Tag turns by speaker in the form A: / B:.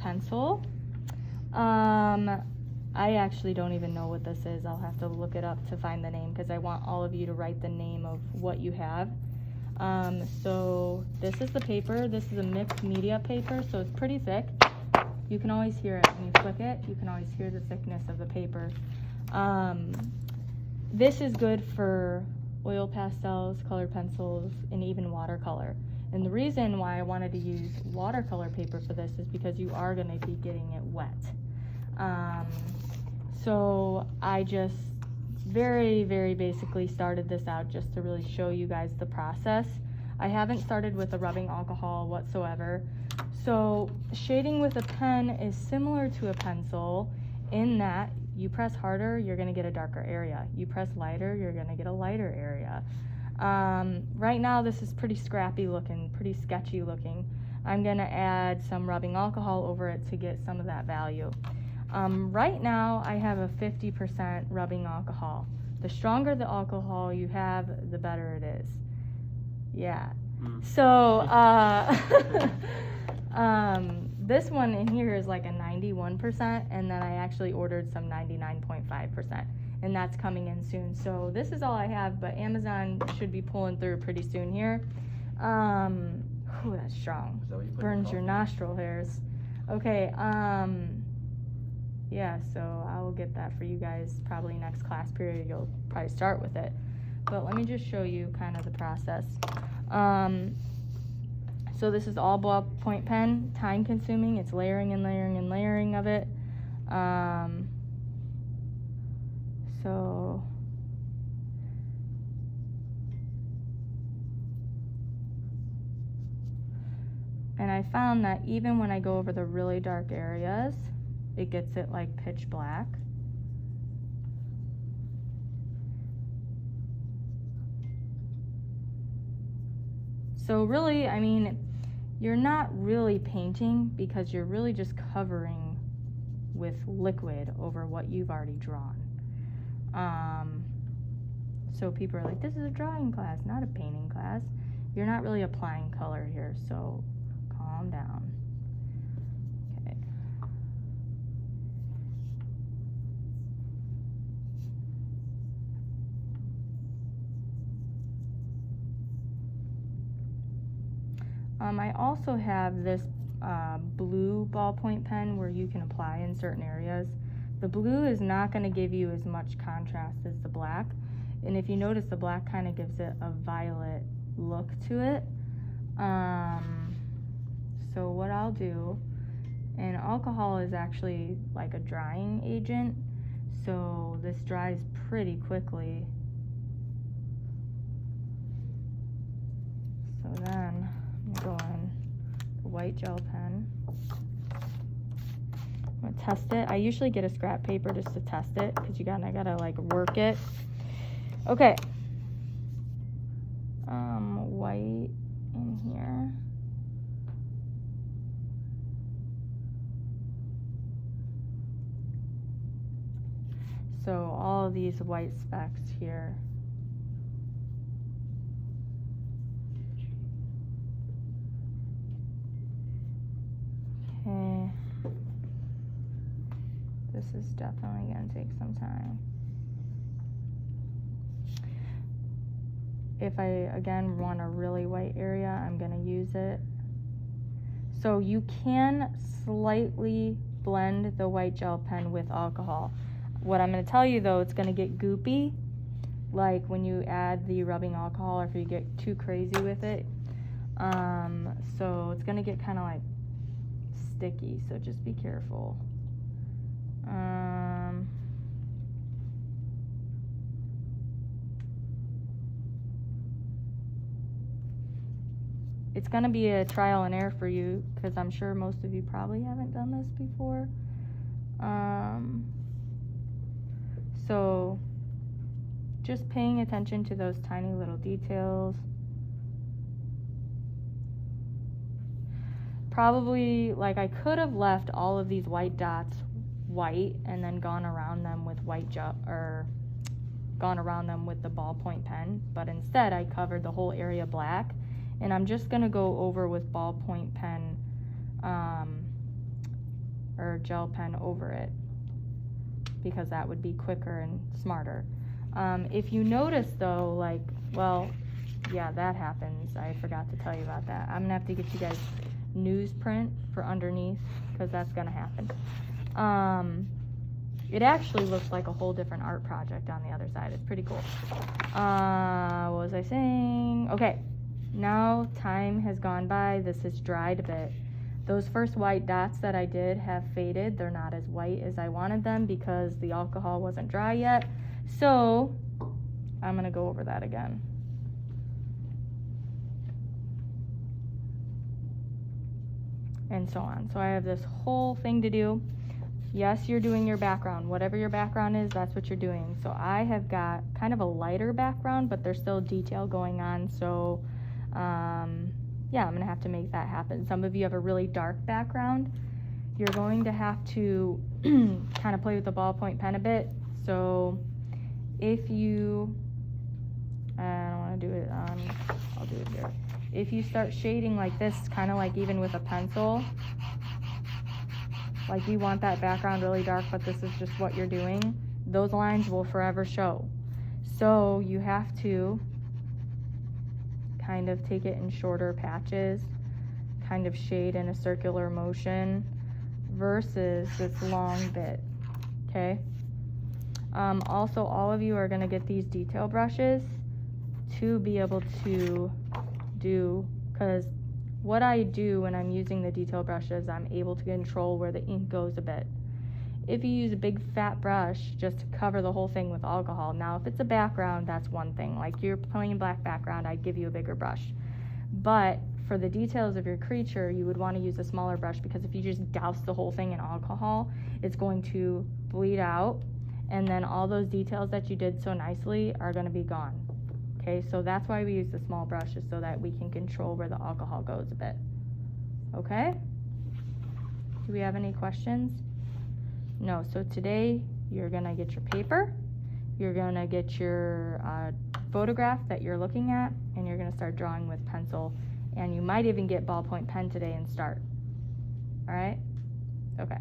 A: pencil. I actually don't even know what this is. I'll have to look it up to find the name because I want all of you to write the name of what you have. So this is the paper. This is a mixed media paper, so it's pretty thick. You can always hear it when you flick it. You can always hear the thickness of the paper. This is good for oil pastels, colored pencils, and even watercolor. And the reason why I wanted to use watercolor paper for this is because you are going to be getting it wet. So I just very, very basically started this out just to really show you guys the process. I haven't started with a rubbing alcohol whatsoever. So shading with a pen is similar to a pencil in that you press harder, you're going to get a darker area. You press lighter, you're going to get a lighter area. Right now this is pretty scrappy looking, pretty sketchy looking. I'm going to add some rubbing alcohol over it to get some of that value. Right now I have a 50% rubbing alcohol. The stronger the alcohol you have, the better it is. Yeah. So this one in here is like a 91%, and then I actually ordered some 99.5%, and that's coming in soon. So this is all I have, but Amazon should be pulling through pretty soon here. Ooh, that's strong.
B: Is that what you put in
A: Burns your
B: coffee?
A: nostril hairs. Okay, yeah, so I will get that for you guys probably next class period. You'll probably start with it. But let me just show you kind of the process. So this is all ballpoint pen, time consuming. It's layering and layering and layering of it. So and I found that even when I go over the really dark areas, it gets it like pitch black. So really, I mean, you're not really painting because you're really just covering with liquid over what you've already drawn. So people are like, this is a drawing class, not a painting class. You're not really applying color here, so calm down. Okay. I also have this blue ballpoint pen where you can apply in certain areas. The blue is not going to give you as much contrast as the black, and if you notice, the black kind of gives it a violet look to it. So what I'll do, and alcohol is actually like a drying agent, so this dries pretty quickly. So then I'm going to go in the white gel pen. I'm gonna test it. I usually get a scrap paper just to test it because I gotta like work it. Okay. White in here. So all of these white specks here. Okay. This is definitely going to take some time. If I, again, want a really white area, I'm going to use it. So you can slightly blend the white gel pen with alcohol. What I'm going to tell you, though, it's going to get goopy, like when you add the rubbing alcohol or if you get too crazy with it. So it's going to get kind of like sticky, so just be careful. It's going to be a trial and error for you because I'm sure most of you probably haven't done this before. So just paying attention to those tiny little details. Probably, like, I could have left all of these white dots white and then gone around them with white gel, or gone around them with the ballpoint pen, but instead I covered the whole area black, and I'm just going to go over with ballpoint pen or gel pen over it, because that would be quicker and smarter. If you notice though, like, well, yeah, that happens. I forgot to tell you about that. I'm gonna have to get you guys newsprint for underneath, because that's gonna happen. It actually looks like a whole different art project on the other side. It's pretty cool. What was I saying? Okay, now time has gone by. This has dried a bit. Those first white dots that I did have faded. They're not as white as I wanted them because the alcohol wasn't dry yet. So I'm gonna go over that again. And so on. So I have this whole thing to do. Yes, you're doing your background. Whatever your background is, that's what you're doing. So I have got kind of a lighter background, but there's still detail going on. So yeah, I'm gonna have to make that happen. Some of you have a really dark background. You're going to have to kind of play with the ballpoint pen a bit. So if you, I don't wanna do it on, I'll do it here. If you start shading like this, kind of like even with a pencil, like you want that background really dark, but this is just what you're doing, those lines will forever show. So you have to kind of take it in shorter patches, kind of shade in a circular motion versus this long bit, okay? Also, all of you are gonna get these detail brushes to be able to do, because what I do when I'm using the detail brushes, I'm able to control where the ink goes a bit. If you use a big fat brush just to cover the whole thing with alcohol, now if it's a background, that's one thing. Like you're playing black background, I'd give you a bigger brush. But for the details of your creature, you would want to use a smaller brush, because if you just douse the whole thing in alcohol, it's going to bleed out, and then all those details that you did so nicely are going to be gone. Okay, so that's why we use the small brushes, so that we can control where the alcohol goes a bit. Okay? Do we have any questions? No, so today you're gonna get your paper, you're gonna get your photograph that you're looking at, and you're gonna start drawing with pencil, and you might even get ballpoint pen today and start. All right? Okay.